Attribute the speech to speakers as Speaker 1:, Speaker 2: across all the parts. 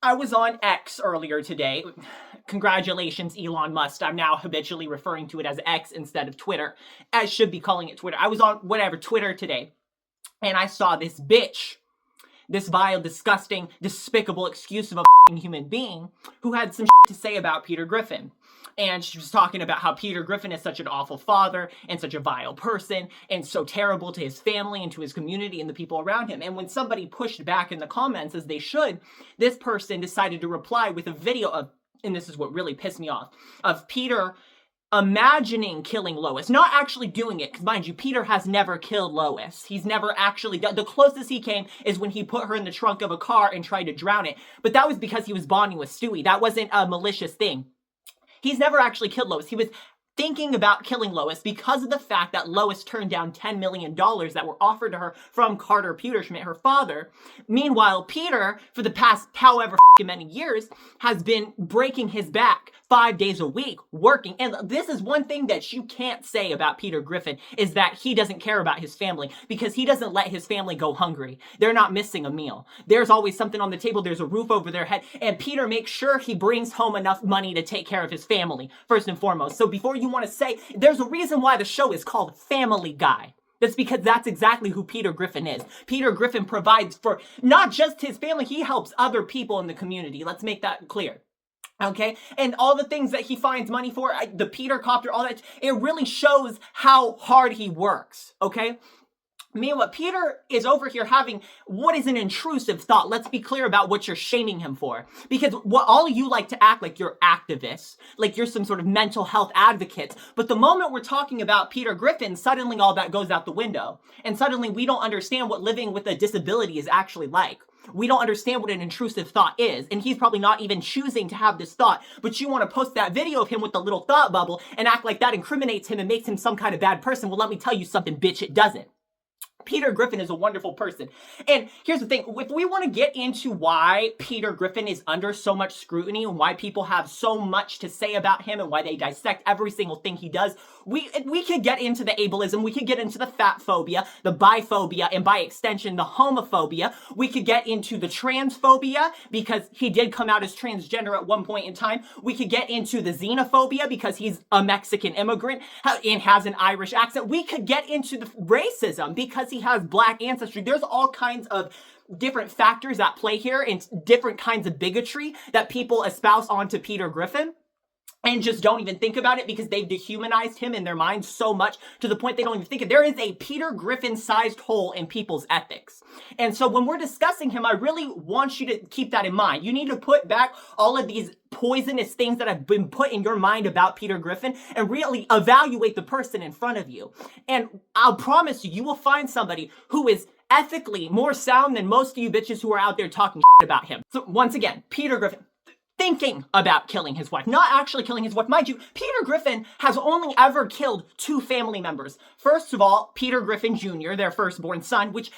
Speaker 1: I was on X earlier today. Congratulations, Elon Musk. I'm now habitually referring to it as X instead of Twitter. I should be calling it Twitter. I was on Twitter today, and I saw this bitch, this vile, disgusting, despicable, excuse of a human being who had some to say about Peter Griffin. And she was talking about how Peter Griffin is such an awful father and such a vile person and so terrible to his family and to his community and the people around him. And when somebody pushed back in the comments, as they should, this person decided to reply with a video of, and this is what really pissed me off, of Peter imagining killing Lois, not actually doing it, because mind you, Peter has never killed Lois. He's never actually done. The closest he came is when he put her in the trunk of a car and tried to drown it, but that was because he was bonding with Stewie. That wasn't a malicious thing. He's never actually killed Lois. He was thinking about killing Lois because of the fact that Lois turned down $10 million that were offered to her from Carter Peterschmidt, her father. Meanwhile, Peter, for the past however many years, has been breaking his back 5 days a week, working. And this is one thing that you can't say about Peter Griffin, is that he doesn't care about his family, because he doesn't let his family go hungry. They're not missing a meal. There's always something on the table. There's a roof over their head. And Peter makes sure he brings home enough money to take care of his family, first and foremost. So before you want to say, there's a reason why the show is called Family Guy. That's because that's exactly who Peter Griffin is. Peter Griffin provides for not just his family, he helps other people in the community. Let's make that clear. Okay? And all the things that he finds money for, the Peter Copter, all that, it really shows how hard he works. Okay? Meanwhile, Peter is over here having what is an intrusive thought. Let's be clear about what you're shaming him for. Because all of you like to act like you're activists, like you're some sort of mental health advocates. But the moment we're talking about Peter Griffin, suddenly all that goes out the window. And suddenly we don't understand what living with a disability is actually like. We don't understand what an intrusive thought is. And he's probably not even choosing to have this thought. But you want to post that video of him with the little thought bubble and act like that incriminates him and makes him some kind of bad person. Well, let me tell you something, bitch, it doesn't. Peter Griffin is a wonderful person. And here's the thing, if we want to get into why Peter Griffin is under so much scrutiny and why people have so much to say about him and why they dissect every single thing he does, we could get into the ableism, we could get into the fat phobia, the biphobia, and by extension, the homophobia. We could get into the transphobia because he did come out as transgender at one point in time. We could get into the xenophobia because he's a Mexican immigrant and has an Irish accent. We could get into the racism because he has black ancestry. There's all kinds of different factors at play here and different kinds of bigotry that people espouse onto Peter Griffin and just don't even think about it because they've dehumanized him in their minds so much to the point they don't even think it. There is a Peter Griffin-sized hole in people's ethics. And so when we're discussing him, I really want you to keep that in mind. You need to put back all of these poisonous things that have been put in your mind about Peter Griffin and really evaluate the person in front of you. And I'll promise you, you will find somebody who is ethically more sound than most of you bitches who are out there talking about him. So once again, Peter Griffin, thinking about killing his wife, not actually killing his wife. Mind you, Peter Griffin has only ever killed 2 family members. First of all, Peter Griffin Jr., their firstborn son, which,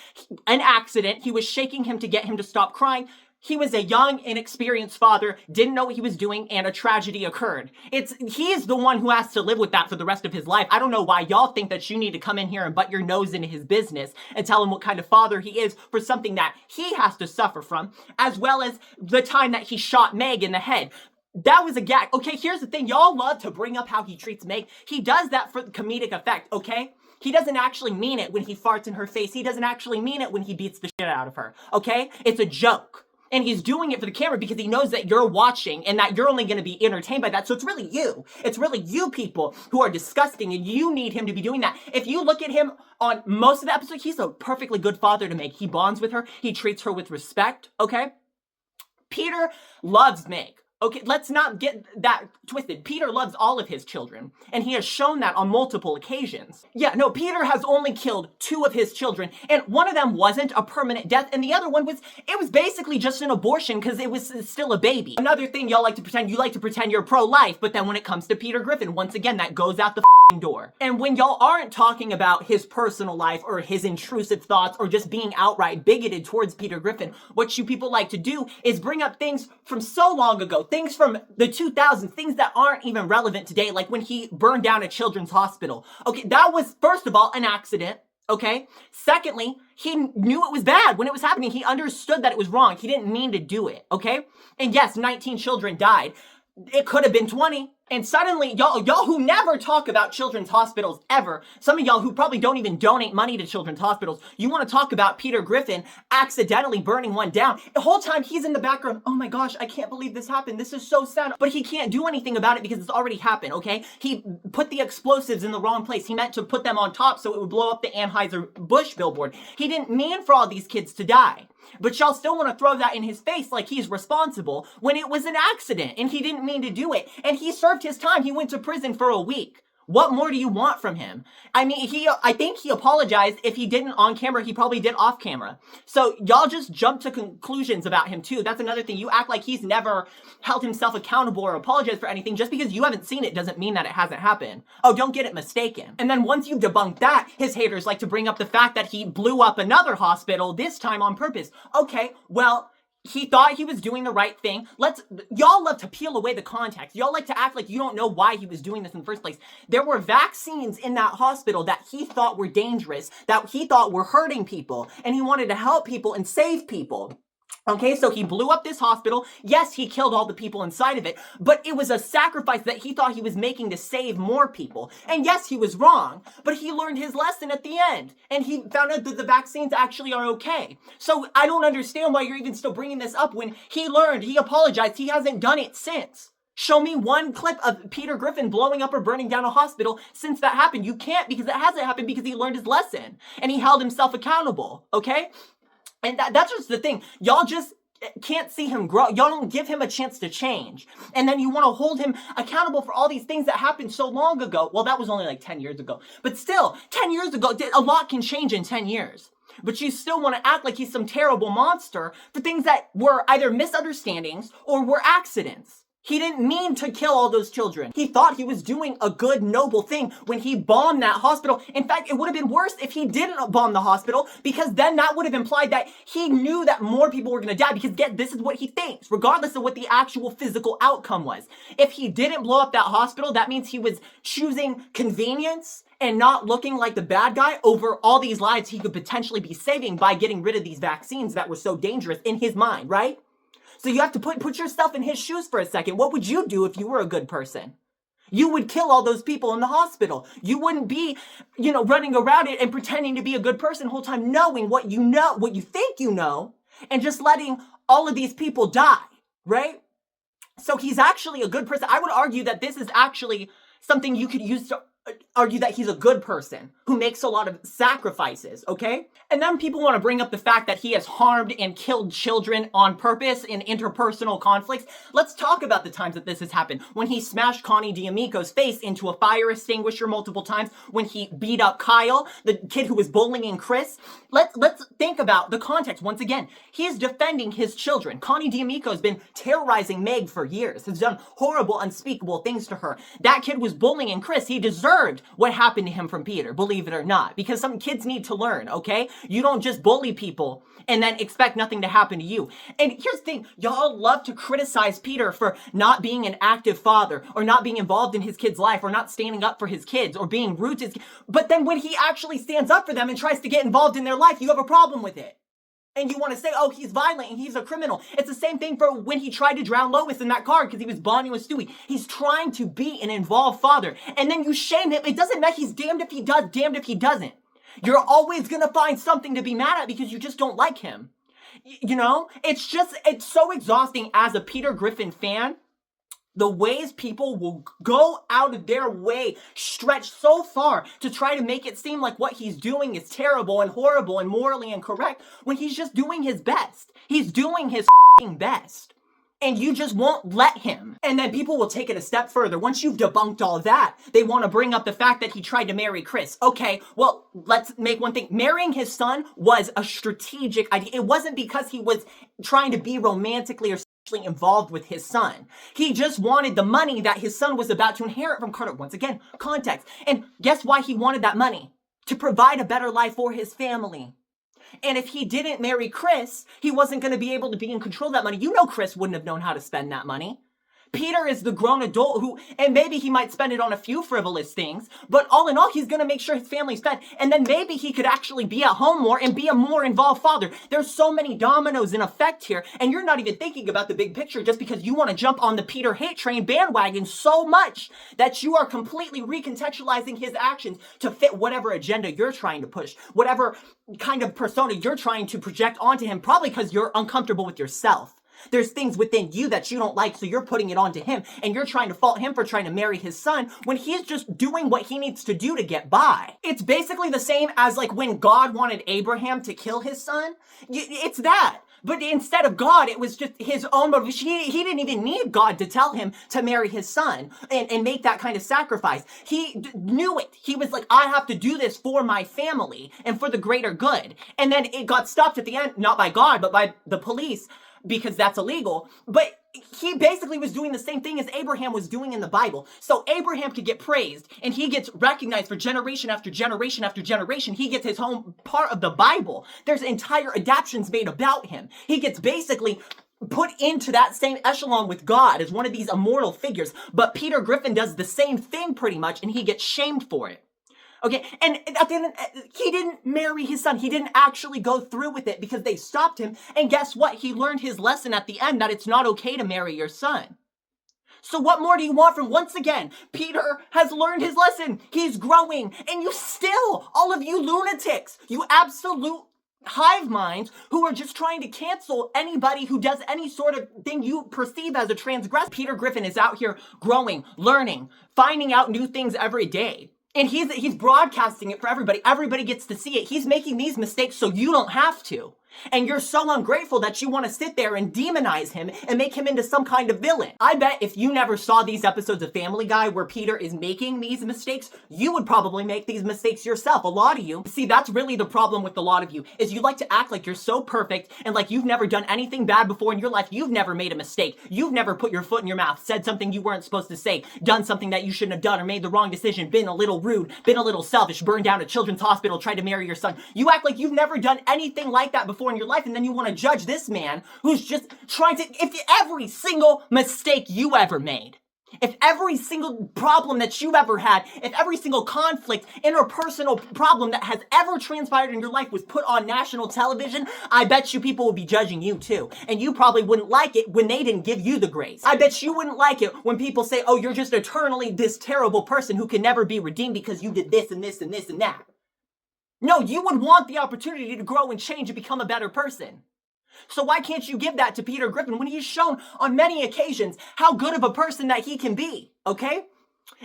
Speaker 1: an accident, he was shaking him to get him to stop crying. He was a young, inexperienced father, didn't know what he was doing, and a tragedy occurred. He is the one who has to live with that for the rest of his life. I don't know why y'all think that you need to come in here and butt your nose into his business and tell him what kind of father he is for something that he has to suffer from, as well as the time that he shot Meg in the head. That was a gag. Okay, here's the thing. Y'all love to bring up how he treats Meg. He does that for the comedic effect, okay? He doesn't actually mean it when he farts in her face. He doesn't actually mean it when he beats the shit out of her, okay? It's a joke. And he's doing it for the camera because he knows that you're watching and that you're only going to be entertained by that. So it's really you. It's really you people who are disgusting and you need him to be doing that. If you look at him on most of the episodes, he's a perfectly good father to Meg. He bonds with her. He treats her with respect, okay? Peter loves Meg. Okay, let's not get that twisted. Peter loves all of his children, and he has shown that on multiple occasions. Yeah, no, Peter has only killed 2 of his children, and one of them wasn't a permanent death, and the other one was basically just an abortion because it was still a baby. Another thing y'all like to pretend, you like to pretend you're pro-life, but then when it comes to Peter Griffin, once again, that goes out the door. And when y'all aren't talking about his personal life or his intrusive thoughts or just being outright bigoted towards Peter Griffin, what you people like to do is bring up things from so long ago, things from the 2000s, things that aren't even relevant today, like when he burned down a children's hospital. Okay, that was, first of all, an accident. Okay? Secondly, he knew it was bad when it was happening. He understood that it was wrong. He didn't mean to do it. Okay? And yes, 19 children died. It could have been 20. And suddenly, y'all who never talk about children's hospitals ever, some of y'all who probably don't even donate money to children's hospitals, you want to talk about Peter Griffin accidentally burning one down. The whole time he's in the background, oh my gosh, I can't believe this happened. This is so sad. But he can't do anything about it because it's already happened, okay? He put the explosives in the wrong place. He meant to put them on top so it would blow up the Anheuser-Busch billboard. He didn't mean for all these kids to die. But y'all still want to throw that in his face like he's responsible when it was an accident and he didn't mean to do it. And he served his time. He went to prison for a week. What more do you want from him? I mean, I think he apologized. If he didn't on camera, he probably did off camera. So y'all just jump to conclusions about him too. That's another thing. You act like he's never held himself accountable or apologized for anything. Just because you haven't seen it doesn't mean that it hasn't happened. Oh, don't get it mistaken. And then once you debunk that, his haters like to bring up the fact that he blew up another hospital, this time on purpose. Okay, well, he thought he was doing the right thing. Y'all love to peel away the context. Y'all like to act like you don't know why he was doing this in the first place. There were vaccines in that hospital that he thought were dangerous, that he thought were hurting people, and he wanted to help people and save people. Okay, so he blew up this hospital. Yes, he killed all the people inside of it, but it was a sacrifice that he thought he was making to save more people. And yes, he was wrong, but he learned his lesson at the end, and he found out that the vaccines actually are okay. So I don't understand why you're even still bringing this up when he learned, he apologized, he hasn't done it since. Show me one clip of Peter Griffin blowing up or burning down a hospital since that happened. You can't, because it hasn't happened because he learned his lesson, and he held himself accountable, okay? And that's just the thing. Y'all just can't see him grow. Y'all don't give him a chance to change. And then you want to hold him accountable for all these things that happened so long ago. Well, that was only like 10 years ago. But still, 10 years ago, a lot can change in 10 years. But you still want to act like he's some terrible monster for things that were either misunderstandings or were accidents. He didn't mean to kill all those children. He thought he was doing a good, noble thing when he bombed that hospital. In fact, it would have been worse if he didn't bomb the hospital, because then that would have implied that he knew that more people were going to die, because this is what he thinks, regardless of what the actual physical outcome was. If he didn't blow up that hospital, that means he was choosing convenience and not looking like the bad guy over all these lives he could potentially be saving by getting rid of these vaccines that were so dangerous in his mind, right? So you have to put yourself in his shoes for a second. What would you do if you were a good person? You would kill all those people in the hospital. You wouldn't be, running around it and pretending to be a good person the whole time, knowing what you know, what you think you know, and just letting all of these people die, right? So he's actually a good person. I would argue that this is actually something you could use to argue that he's a good person who makes a lot of sacrifices, okay? And then people want to bring up the fact that he has harmed and killed children on purpose in interpersonal conflicts. Let's talk about the times that this has happened. When he smashed Connie D'Amico's face into a fire extinguisher multiple times, when he beat up Kyle, the kid who was bullying Chris. Let's think about the context. Once again, he is defending his children. Connie D'Amico has been terrorizing Meg for years, has done horrible, unspeakable things to her. That kid was bullying Chris. He deserved what happened to him from Peter, believe it or not, because some kids need to learn, okay? You don't just bully people and then expect nothing to happen to you. And here's the thing, y'all love to criticize Peter for not being an active father, or not being involved in his kid's life, or not standing up for his kids, or being rude to his kids. But then when he actually stands up for them and tries to get involved in their life, you have a problem with it. And you want to say, oh, he's violent and he's a criminal. It's the same thing for when he tried to drown Lois in that car because he was bonding with Stewie. He's trying to be an involved father. And then you shame him. It doesn't matter. He's damned if he does, damned if he doesn't. You're always going to find something to be mad at because you just don't like him. It's so exhausting as a Peter Griffin fan. The ways people will go out of their way, stretch so far to try to make it seem like what he's doing is terrible and horrible and morally incorrect when he's just doing his best. He's doing his best. And you just won't let him. And then people will take it a step further. Once you've debunked all that, they want to bring up the fact that he tried to marry Chris. Okay, well, let's make one thing. Marrying his son was a strategic idea. It wasn't because he was trying to be romantically or involved with his son. He just wanted the money that his son was about to inherit from Carter. Once again, context. And guess why he wanted that money? To provide a better life for his family. And if he didn't marry Chris, he wasn't going to be able to be in control of that money. Chris wouldn't have known how to spend that money. Peter is the grown adult who, and maybe he might spend it on a few frivolous things, but all in all, he's going to make sure his family's fed. And then maybe he could actually be at home more and be a more involved father. There's so many dominoes in effect here, and you're not even thinking about the big picture just because you want to jump on the Peter hate train bandwagon so much that you are completely recontextualizing his actions to fit whatever agenda you're trying to push, whatever kind of persona you're trying to project onto him, probably because you're uncomfortable with yourself. There's things within you that you don't like, so you're putting it onto him, and you're trying to fault him for trying to marry his son when he's just doing what he needs to do to get by. It's basically the same as like when God wanted Abraham to kill his son. It's that. But instead of God, it was just his own motivation. He didn't even need God to tell him to marry his son and make that kind of sacrifice. He knew it. He was like, I have to do this for my family and for the greater good. And then it got stopped at the end, not by God, but by the police, because that's illegal. But he basically was doing the same thing as Abraham was doing in the Bible. So Abraham could get praised and he gets recognized for generation after generation after generation. He gets his own part of the Bible. There's entire adaptions made about him. He gets basically put into that same echelon with God as one of these immortal figures. But Peter Griffin does the same thing pretty much, and he gets shamed for it. Okay, and at the end, he didn't marry his son. He didn't actually go through with it because they stopped him. And guess what? He learned his lesson at the end that it's not okay to marry your son. So what more do you want from, once again, Peter has learned his lesson. He's growing. And you still, all of you lunatics, you absolute hive minds who are just trying to cancel anybody who does any sort of thing you perceive as a transgressor. Peter Griffin is out here growing, learning, finding out new things every day. And he's broadcasting it for everybody. Everybody gets to see it. He's making these mistakes so you don't have to. And you're so ungrateful that you want to sit there and demonize him and make him into some kind of villain. I bet if you never saw these episodes of Family Guy where Peter is making these mistakes, you would probably make these mistakes yourself. A lot of you. See, that's really the problem with a lot of you, is you like to act like you're so perfect and like you've never done anything bad before in your life. You've never made a mistake. You've never put your foot in your mouth, said something you weren't supposed to say, done something that you shouldn't have done, or made the wrong decision, been a little rude, been a little selfish, burned down a children's hospital, tried to marry your son. You act like you've never done anything like that before in your life, and then you want to judge this man who's just trying to, if every single mistake you ever made, if every single problem that you've ever had, if every single conflict, interpersonal problem that has ever transpired in your life was put on national television, I bet you people would be judging you too. And you probably wouldn't like it when they didn't give you the grace. I bet you wouldn't like it when people say, oh, you're just eternally this terrible person who can never be redeemed because you did this and this and this and that. No, you would want the opportunity to grow and change and become a better person. So why can't you give that to Peter Griffin when he's shown on many occasions how good of a person that he can be, okay?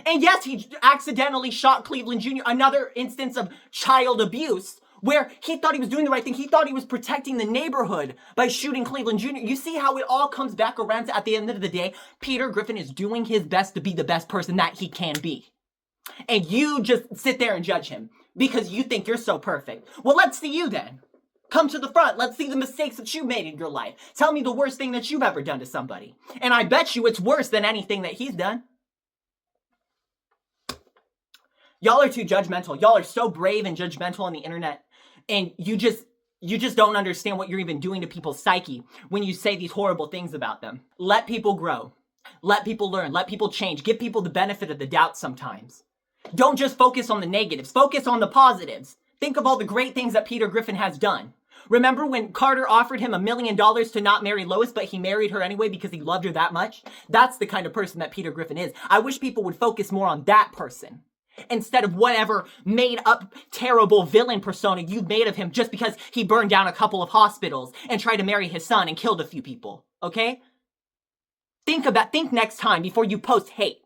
Speaker 1: And yes, he accidentally shot Cleveland Jr., another instance of child abuse, where he thought he was doing the right thing. He thought he was protecting the neighborhood by shooting Cleveland Jr. You see how it all comes back around to, at the end of the day, Peter Griffin is doing his best to be the best person that he can be. And you just sit there and judge him because you think you're so perfect. Well, let's see you then. Come to the front. Let's see the mistakes that you made in your life. Tell me the worst thing that you've ever done to somebody. And I bet you it's worse than anything that he's done. Y'all are too judgmental. Y'all are so brave and judgmental on the internet. And you just don't understand what you're even doing to people's psyche when you say these horrible things about them. Let people grow. Let people learn. Let people change. Give people the benefit of the doubt sometimes. Don't just focus on the negatives. Focus on the positives. Think of all the great things that Peter Griffin has done. Remember when Carter offered him $1 million to not marry Lois, but he married her anyway because he loved her that much? That's the kind of person that Peter Griffin is. I wish people would focus more on that person instead of whatever made up terrible villain persona you've made of him just because he burned down a couple of hospitals and tried to marry his son and killed a few people, okay? Think next time before you post hate.